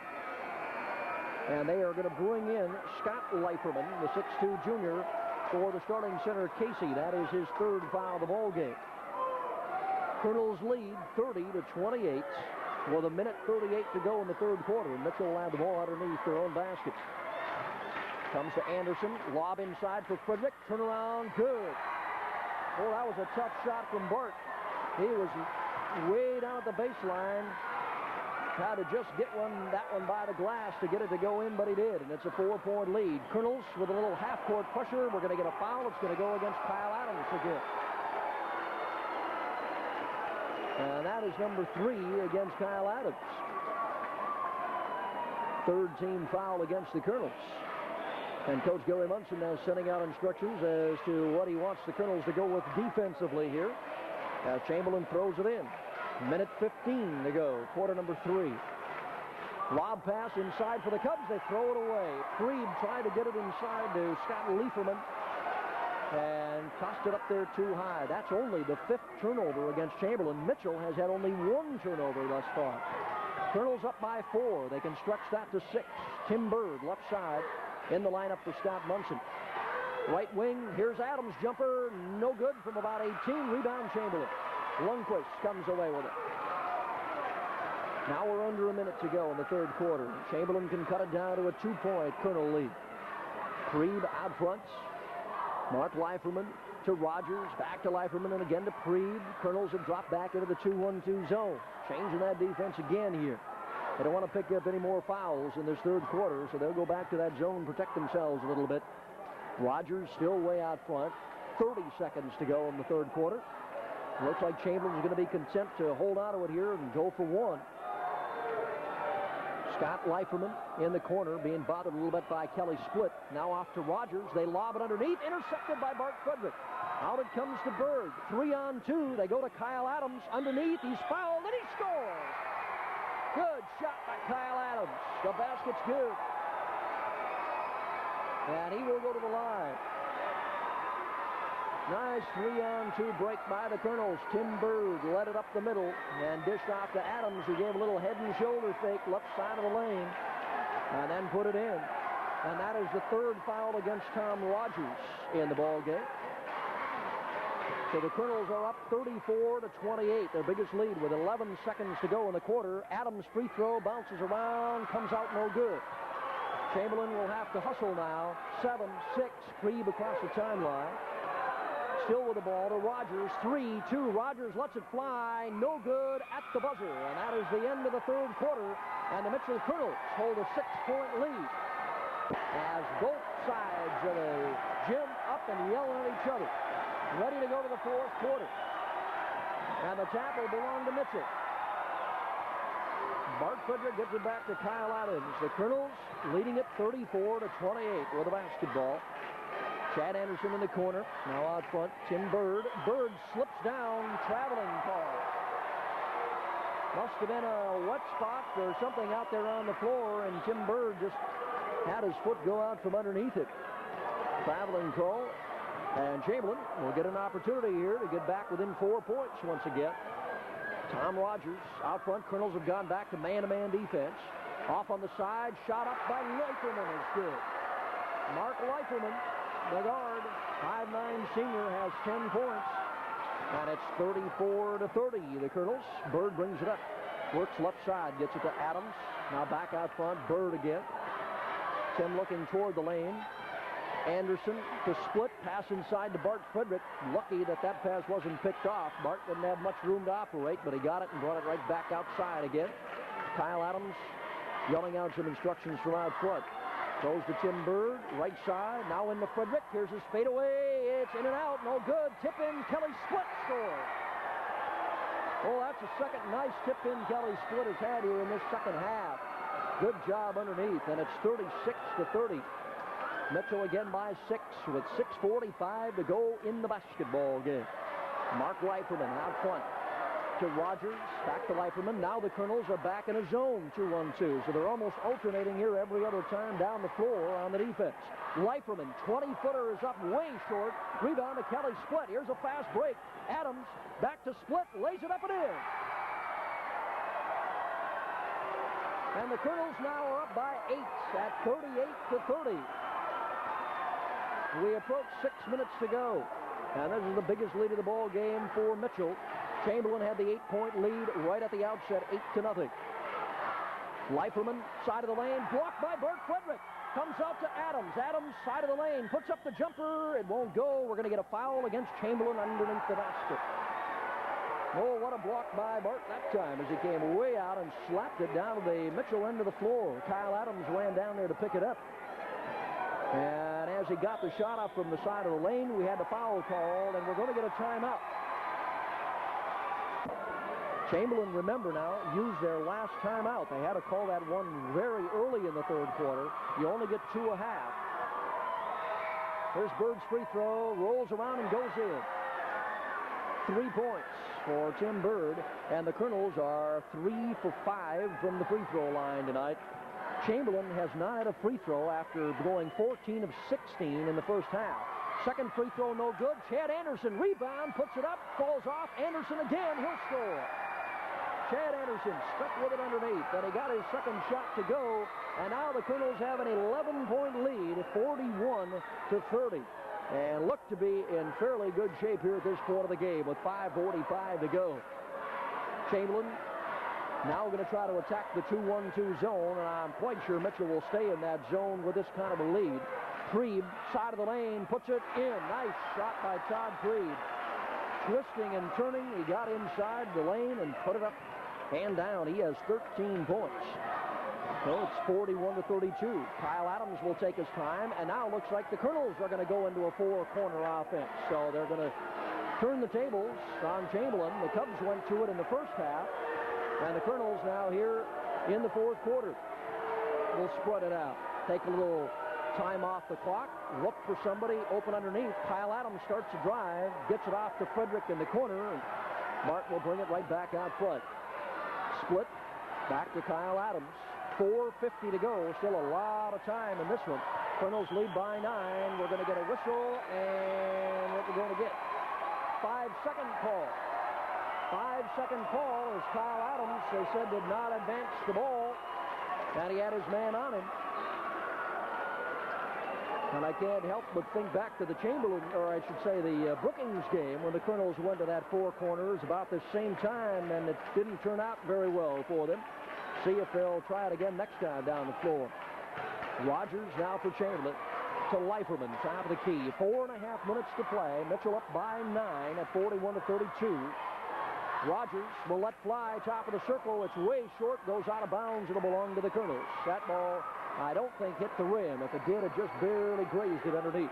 And they are going to bring in Scott Leiferman, the 6'2 junior, for the starting center, Casey. That is his 3rd foul of the ball game. Kernels lead 30-28 with 1:38 to go in the third quarter. And Mitchell will have the ball underneath their own basket. Comes to Anderson. Lob inside for Friedrick. Turnaround, good. Oh, that was a tough shot from Bart. He was way down at the baseline. Tried to just get that one by the glass to get it to go in, but he did. And it's a 4-point lead. Kernels with a little half-court pressure. We're going to get a foul. It's going to go against Kyle Adams again. And that is number 3 against Kyle Adams. 3rd team foul against the Kernels. And Coach Gary Munson now sending out instructions as to what he wants the Kernels to go with defensively here. Chamberlain throws it in. 1:15 to go, quarter number 3. Lob pass inside for the Cubs. They throw it away. Freed tried to get it inside to Scott Leiferman and tossed it up there too high. That's only the 5th turnover against Chamberlain. Mitchell has had only 1 turnover thus far. Kernels up by 4. They can stretch that to 6. Tim Bird, left side, in the lineup for Scott Munson. Right wing, here's Adams' jumper. No good from about 18. Rebound Chamberlain. Lundquist comes away with it. Now we're under a minute to go in the third quarter. Chamberlain can cut it down to a 2-point Kernel lead. Freed out front. Mark Leiferman to Rogers. Back to Leiferman and again to Freed. Kernels have dropped back into the 2-1-2 zone. Changing that defense again here. They don't want to pick up any more fouls in this third quarter, so they'll go back to that zone, protect themselves a little bit. Rogers still way out front. 30 seconds to go in the third quarter. Looks like Chamberlain's going to be content to hold on to it here and go for 1. Scott Leiferman in the corner, being bothered a little bit by Kelly Split. Now off to Rogers. They lob it underneath. Intercepted by Bart Friedrick. Out it comes to Berg. 3-on-2. They go to Kyle Adams. Underneath. He's fouled and he scores. Good shot by Kyle Adams. The basket's good. And he will go to the line. Nice 3-on-2 break by the Kernels. Tim Bird led it up the middle and dished off to Adams, who gave a little head and shoulder fake left side of the lane and then put it in. And that is the 3rd foul against Tom Rogers in the ball game. So the Kernels are up 34-28, their biggest lead with 11 seconds to go in the quarter. Adams' free throw bounces around, comes out no good. Chamberlain will have to hustle now. 7-6, Freed across the timeline. still with the ball to Rogers. 3-2. Rogers lets it fly. No good at the buzzer. And that is the end of the third quarter. And the Mitchell Kernels hold a 6-point lead as both sides of the gym up and yelling at each other. Ready to go to the fourth quarter. And the tap will belong to Mitchell. Bart Friedrick gets it back to Kyle Adams. The Kernels leading it 34-28 with the basketball. Chad Anderson in the corner. Now out front, Tim Bird. Bird slips down. Traveling call. Must have been a wet spot or something out there on the floor, and Tim Bird just had his foot go out from underneath it. Traveling call. And Chamberlain will get an opportunity here to get back within 4 points once again. Tom Rogers out front. Kernels have gone back to man-to-man defense. Off on the side. Shot up by Leiferman is good. Mark Leiferman, the guard, 5'9" senior, has 10 points. And it's 34-30. The Kernels. Bird brings it up. Works left side. Gets it to Adams. Now back out front. Bird again. Tim looking toward the lane. Anderson to split, pass inside to Bart Friedrick. Lucky that pass wasn't picked off. Bart didn't have much room to operate, but he got it and brought it right back outside again. Kyle Adams yelling out some instructions from out front. Throws to Tim Bird, right side. Now into Friedrick. Here's his fadeaway. It's in and out. No good. Tip in. Kelly Split score. Oh, that's the second nice tip in Kelly Split has had here in this second half. Good job underneath, and it's 36-30. Mitchell again by 6 with 6:45 to go in the basketball game. Mark Leiferman out front to Rogers. Back to Leiferman. Now the Kernels are back in a zone 2-1-2. So they're almost alternating here every other time down the floor on the defense. Leiferman, 20-footer is up way short. Rebound to Kelly Split. Here's a fast break. Adams back to Split. Lays it up and in. And the Kernels now are up by 8 at 38-30. We approach 6 minutes to go. And this is the biggest lead of the ball game for Mitchell. Chamberlain had the 8-point lead right at the outset, 8-0. Leiferman, side of the lane, blocked by Bart Friedrick. Comes out to Adams. Adams, side of the lane, puts up the jumper. It won't go. We're going to get a foul against Chamberlain underneath the basket. Oh, what a block by Bart that time as he came way out and slapped it down to the Mitchell end of the floor. Kyle Adams ran down there to pick it up. And as he got the shot up from the side of the lane, we had the foul called, and we're going to get a timeout. Chamberlain, remember now, used their last timeout. They had to call that one very early in the third quarter. You only get 2 a half. Here's Bird's free throw, rolls around and goes in. 3 points for Tim Bird, and the Kernels are 3 for 5 from the free throw line tonight. Chamberlain has not had a free throw after going 14 of 16 in the first half. Second free throw, no good. Chad Anderson, rebound, puts it up, falls off. Anderson again, he'll score. Chad Anderson stuck with it underneath, and he got his second shot to go. And now the Kernels have an 11-point lead, 41-30. And look to be in fairly good shape here at this point of the game with 5:45 to go. Chamberlain now going to try to attack the 2-1-2 zone, and I'm quite sure Mitchell will stay in that zone with this kind of a lead. Preeb, side of the lane, puts it in. Nice shot by Todd Preeb. Twisting and turning, he got inside the lane and put it up and down. He has 13 points. So it's 41-32. Kyle Adams will take his time, and now it looks like the Kernels are going to go into a 4-corner offense. So they're going to turn the tables on Chamberlain. The Cubs went to it in the first half. And the Kernels now here in the fourth quarter will spread it out. Take a little time off the clock. Look for somebody open underneath. Kyle Adams starts to drive. Gets it off to Friedrick in the corner. And Bart will bring it right back out front. Split. Back to Kyle Adams. 4:50 to go. Still a lot of time in this one. Kernels lead by 9. We're going to get a whistle. And what we're going to get? 5-second call. 5-second call as Kyle Adams, they said, did not advance the ball. And he had his man on him. And I can't help but think back to the Chamberlain, or I should say the Brookings game, when the Kernels went to that 4 corners about the same time, and it didn't turn out very well for them. See if they'll try it again next time down the floor. Rogers now for Chamberlain. to Leiferman, top of the key. 4.5 minutes to play. Mitchell up by 9 at 41-32. Rogers will let fly, top of the circle. It's way short, goes out of bounds. It'll belong to the Kernels. That ball, I don't think, hit the rim. If it did, it just barely grazed it underneath.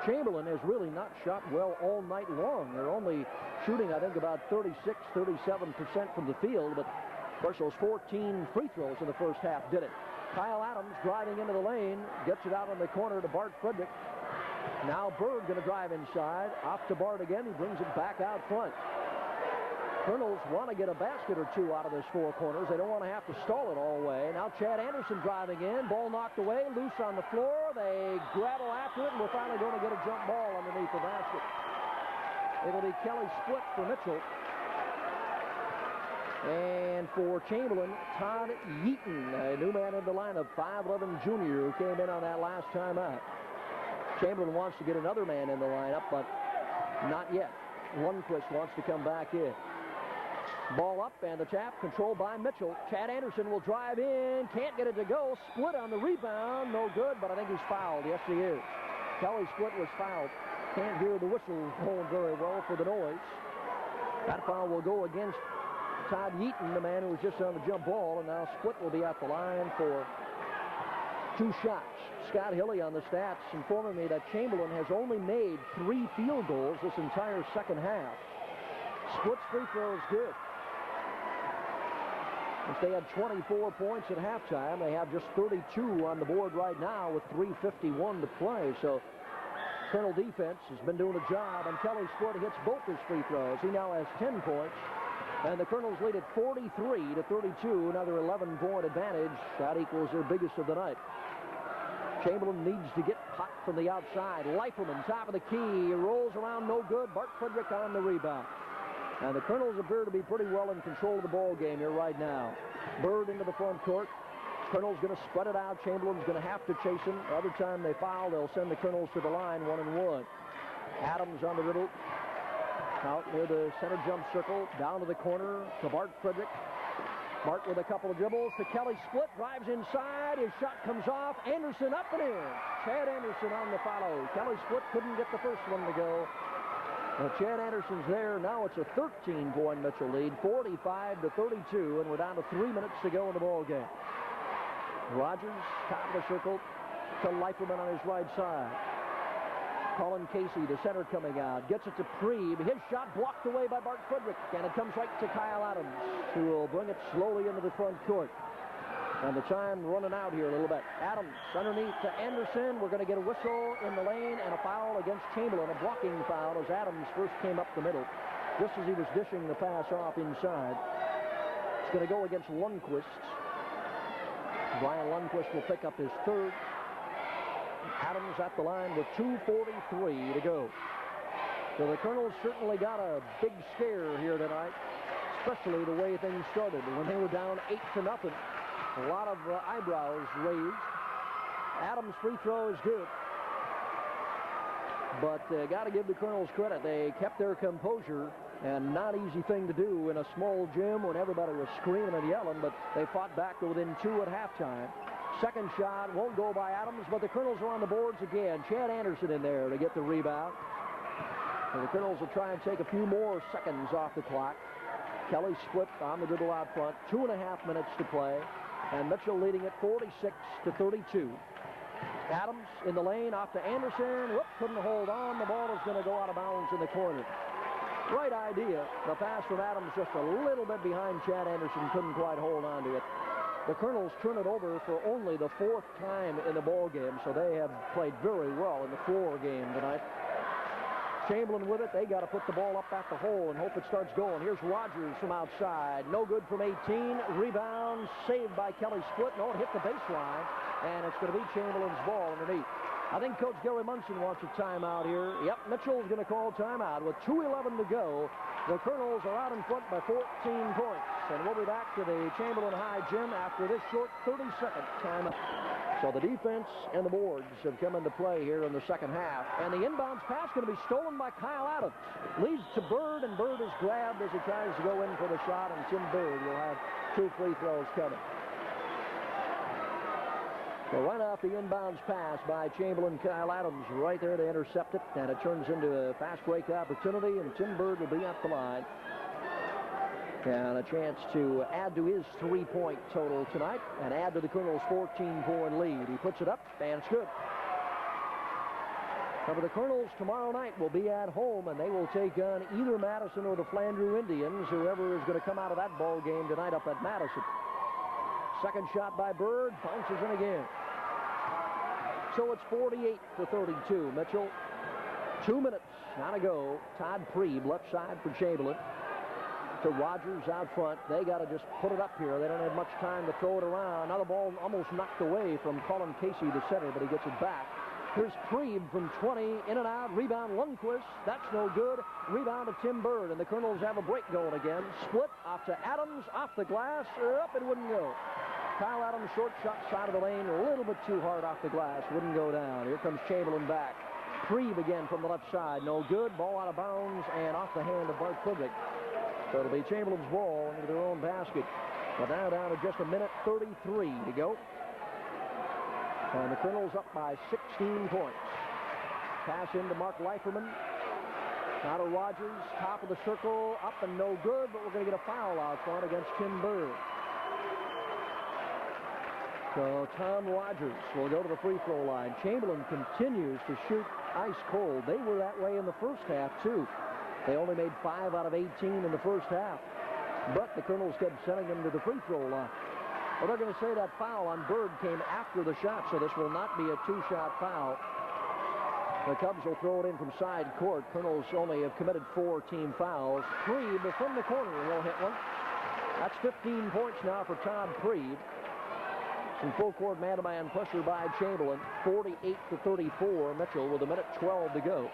Chamberlain has really not shot well all night long. They're only shooting, I think, about 36, 37% from the field, but of course those 14 free throws in the first half did it. Kyle Adams driving into the lane, gets it out on the corner to Bart Friedrick. Now Bird going to drive inside, off to Bart again. He brings it back out front. Kernels want to get a basket or two out of this four corners. They don't want to have to stall it all the way. Now Chad Anderson driving in. Ball knocked away, loose on the floor. They grapple after it, and we're finally going to get a jump ball underneath the basket. It'll be Kelly Split for Mitchell. And for Chamberlain, Todd Yeaton, a new man in the lineup, 5'11 junior, who came in on that last time out. Chamberlain wants to get another man in the lineup, but not yet. Lundquist wants to come back in. Ball up, and the tap controlled by Mitchell. Chad Anderson will drive in, can't get it to go. Split on the rebound, no good, but I think he's fouled. Yes, he is. Kelly Split was fouled. Can't hear the whistle going very well for the noise. That foul will go against Todd Yeaton, the man who was just on the jump ball, and now Split will be at the line for 2 shots. Scott Hilly on the stats informing me that Chamberlain has only made 3 field goals this entire second half. Split's free throw is good. If they had 24 points at halftime, they have just 32 on the board right now with 3:51 to play. So Colonel defense has been doing a job, and Kelly Split hits both his free throws. He now has 10 points, and the Colonels lead at 43-32, another 11-point advantage. That equals their biggest of the night. Chamberlain needs to get hot from the outside. Leiferman, top of the key, he rolls around, no good. Bart Friedrick on the rebound. And the Kernels appear to be pretty well in control of the ball game here right now. Bird into the front court. Kernels going to spread it out. Chamberlain's going to have to chase him. The other time they foul, they'll send the Kernels to the line 1-1. Adams on the dribble. Out near the center jump circle. Down to the corner to Bart Friedrick. Bart with a couple of dribbles to Kelly Split. Drives inside. His shot comes off. Anderson up and in. Chad Anderson on the follow. Kelly Split couldn't get the first one to go. Chad Anderson's there. Now it's a 13-point Mitchell lead, 45-32, and we're down to 3 minutes to go in the ball game. Rogers, top of the circle, to Leiferman on his right side. Colin Casey, the center, coming out. Gets it to Preeb. His shot blocked away by Bart Friedrick, and it comes right to Kyle Adams, who will bring it slowly into the front court. And the time running out here a little bit. Adams underneath to Anderson. We're going to get a whistle in the lane and a foul against Chamberlain. A blocking foul as Adams first came up the middle, just as he was dishing the pass off inside. It's going to go against Lundquist. Brian Lundquist will pick up his third. Adams at the line with 2:43 to go. So the Kernels certainly got a big scare here tonight, especially the way things started. When they were down 8-0, a lot of eyebrows raised. Adams' free throw is good. But got to give the Kernels credit. They kept their composure, and not easy thing to do in a small gym when everybody was screaming and yelling, but they fought back to within 2 at halftime. Second shot won't go by Adams, but the Kernels are on the boards again. Chad Anderson in there to get the rebound. And the Kernels will try and take a few more seconds off the clock. Kelly Split on the dribble out front. 2.5 minutes to play. And Mitchell leading at 46-32. Adams in the lane, off to Anderson. Whoop, couldn't hold on. The ball is going to go out of bounds in the corner. Right idea. The pass from Adams just a little bit behind Chad Anderson. Couldn't quite hold on to it. The Kernels turn it over for only the 4th time in the ball game, so they have played very well in the floor game tonight. Chamberlain with it. They got to put the ball up at the hole and hope it starts going. Here's Rogers from outside. No good from 18. Rebound saved by Kelly Split. No, it hit the baseline, and it's going to be Chamberlain's ball underneath. I think Coach Gary Munson wants a timeout here. Yep, Mitchell's going to call timeout. With 2:11 to go, the Kernels are out in front by 14 points. And we'll be back to the Chamberlain High Gym after this short 30-second timeout. So the defense and the boards have come into play here in the second half. And the inbounds pass going to be stolen by Kyle Adams. Leads to Bird, and Bird is grabbed as he tries to go in for the shot, and Tim Bird will have 2 free throws coming. So right off the inbounds pass by Chamberlain, Kyle Adams right there to intercept it, and it turns into a fast break opportunity, and Tim Bird will be at the line. And a chance to add to his 3-point total tonight and add to the Kernels' 14-point lead. He puts it up, and it's good. However, the Kernels tomorrow night will be at home, and they will take on either Madison or the Flandreau Indians, whoever is going to come out of that ball game tonight up at Madison. Second shot by Bird, bounces in again. So it's 48-32. Mitchell, 2 minutes now to go. Todd Prieb, left side for Chamberlain. To Rogers out front. They got to just put it up here. They don't have much time to throw it around. Now the ball almost knocked away from Colin Casey, the center, but he gets it back. Here's Prieb from 20, in and out. Rebound, Lundquist. That's no good. Rebound to Tim Bird, and the Kernels have a break going again. Split off to Adams, off the glass. Up, it wouldn't go. Kyle Adams, short shot, side of the lane, a little bit too hard off the glass. Wouldn't go down. Here comes Chamberlain back. Prieb again from the left side. No good. Ball out of bounds and off the hand of Bart Friedrick. So it'll be Chamberlain's ball into their own basket. But now down to just a minute 33 to go. And the Kernels up by 16 points. Pass into Mark Leiferman. Now to Rogers, top of the circle, up and no good, but we're going to get a foul out front against Tim Bird. So Tom Rogers will go to the free throw line. Chamberlain continues to shoot ice cold. They were that way in the first half, too. They only made 5 out of 18 in the first half. But the Kernels kept sending them to the free throw line. Well, they're going to say that foul on Bird came after the shot, so this will not be a 2-shot foul. The Cubs will throw it in from side court. Kernels only have committed 4 team fouls. Prieb from the corner will hit one. That's 15 points now for Todd Prieb. Some full court man-to-man pressure by Chamberlain. 48-34. Mitchell with a minute 12 to go.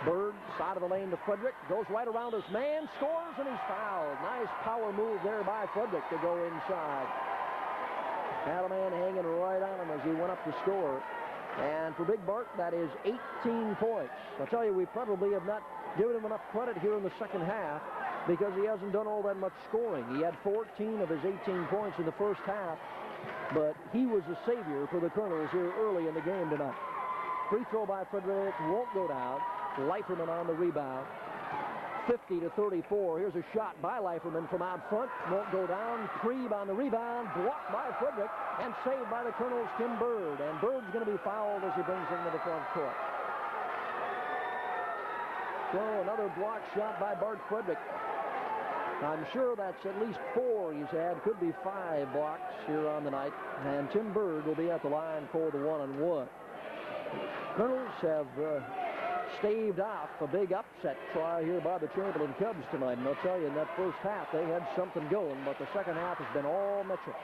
Bird, side of the lane to Friedrick. Goes right around his man, scores, and he's fouled. Nice power move there by Friedrick to go inside. Had a man hanging right on him as he went up to score. And for Big Bart, that is 18 points. I'll tell you, we probably have not given him enough credit here in the second half because he hasn't done all that much scoring. He had 14 of his 18 points in the first half, but he was the savior for the Kernels here early in the game tonight. Free throw by Friedrick won't go down. Leiferman on the rebound. 50-34. Here's a shot by Leiferman from out front. Won't go down. Prieb on the rebound. Blocked by Friedrick and saved by the Kernels' Tim Bird. And Bird's going to be fouled as he brings him to the front court. So another block shot by Bart Friedrick. I'm sure that's at least 4 he's had. Could be 5 blocks here on the night. And Tim Bird will be at the line for the one-on-one. Kernels have staved off a big upset try here by the Chamberlain Cubs tonight. And I'll tell you, in that first half, they had something going, but the second half has been all Mitchell.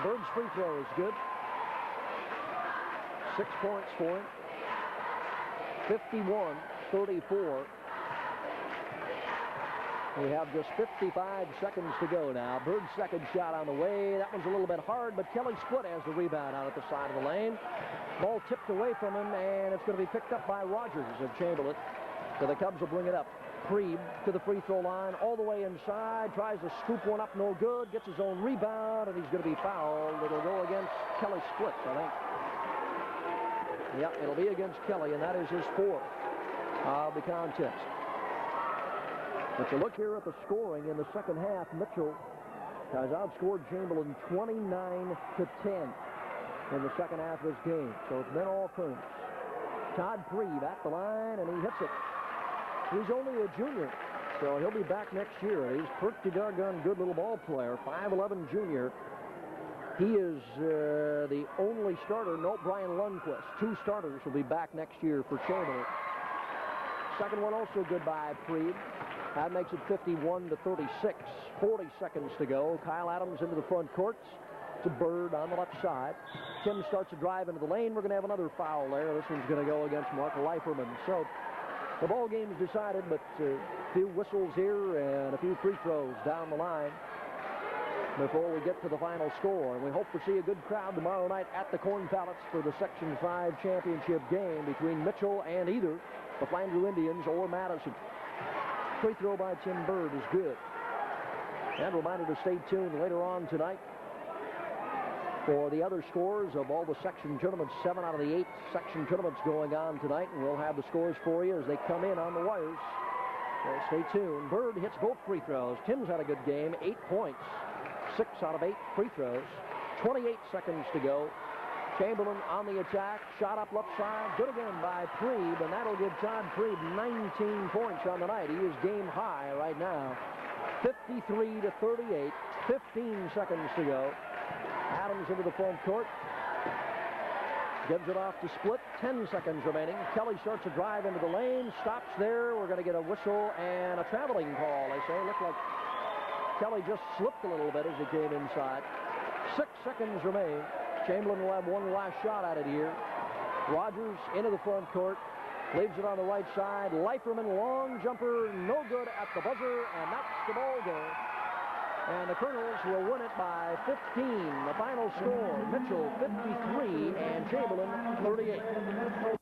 Bird's free throw is good. 6 points for him. 51-34. We have just 55 seconds to go now. Bird's second shot on the way. That one's a little bit hard, but Kelly Split has the rebound out at the side of the lane. Ball tipped away from him, and it's going to be picked up by Rogers of Chamberlain. So the Cubs will bring it up. Prieb to the free throw line, all the way inside. Tries to scoop one up, no good. Gets his own rebound, and he's going to be fouled. It'll go against Kelly Split, I think. Yep, it'll be against Kelly, and that is his 4th of the contest. But you look here at the scoring in the second half, Mitchell has outscored Chamberlain 29-10 in the second half of this game. So it's been all Kernels. Todd Prieb at the line, and he hits it. He's only a junior, so he'll be back next year. He's pretty doggone good little ball player, 5'11 junior. He is the only starter. No, Brian Lundquist. 2 starters will be back next year for Chamberlain. Second one also good by Prieb. That makes it 51-36. 40 seconds to go. Kyle Adams into the front court to Bird on the left side. Tim starts to drive into the lane. We're going to have another foul there. This one's going to go against Mark Leiferman. So the ball game is decided, but a few whistles here and a few free throws down the line before we get to the final score. And we hope to see a good crowd tomorrow night at the Corn Palace for the Section 5 championship game between Mitchell and either the Flandreau Indians or Madison. Free throw by Tim Bird is good. And a reminder to stay tuned later on tonight. for the other scores of all the section tournaments, 7 out of the 8 section tournaments going on tonight, and we'll have the scores for you as they come in on the wires. So stay tuned. Bird hits both free throws. Tim's had a good game, 8 points, 6 out of 8 free throws. 28 seconds to go. Chamberlain on the attack, shot up left side, good again by Freed, and that'll give Todd Freed 19 points on the night. He is game high right now. 53-38, 15 seconds to go. Adams into the front court, gives it off to Split, 10 seconds remaining. Kelly starts to drive into the lane, stops there. We're going to get a whistle and a traveling call, they say. Looked like Kelly just slipped a little bit as he came inside. 6 seconds remain. Chamberlain will have one last shot at it here. Rogers into the front court, leaves it on the right side. Leiferman, long jumper, no good at the buzzer, and that's the ball game. And the Kernels will win it by 15. The final score, Mitchell 53 and Chamberlain 38.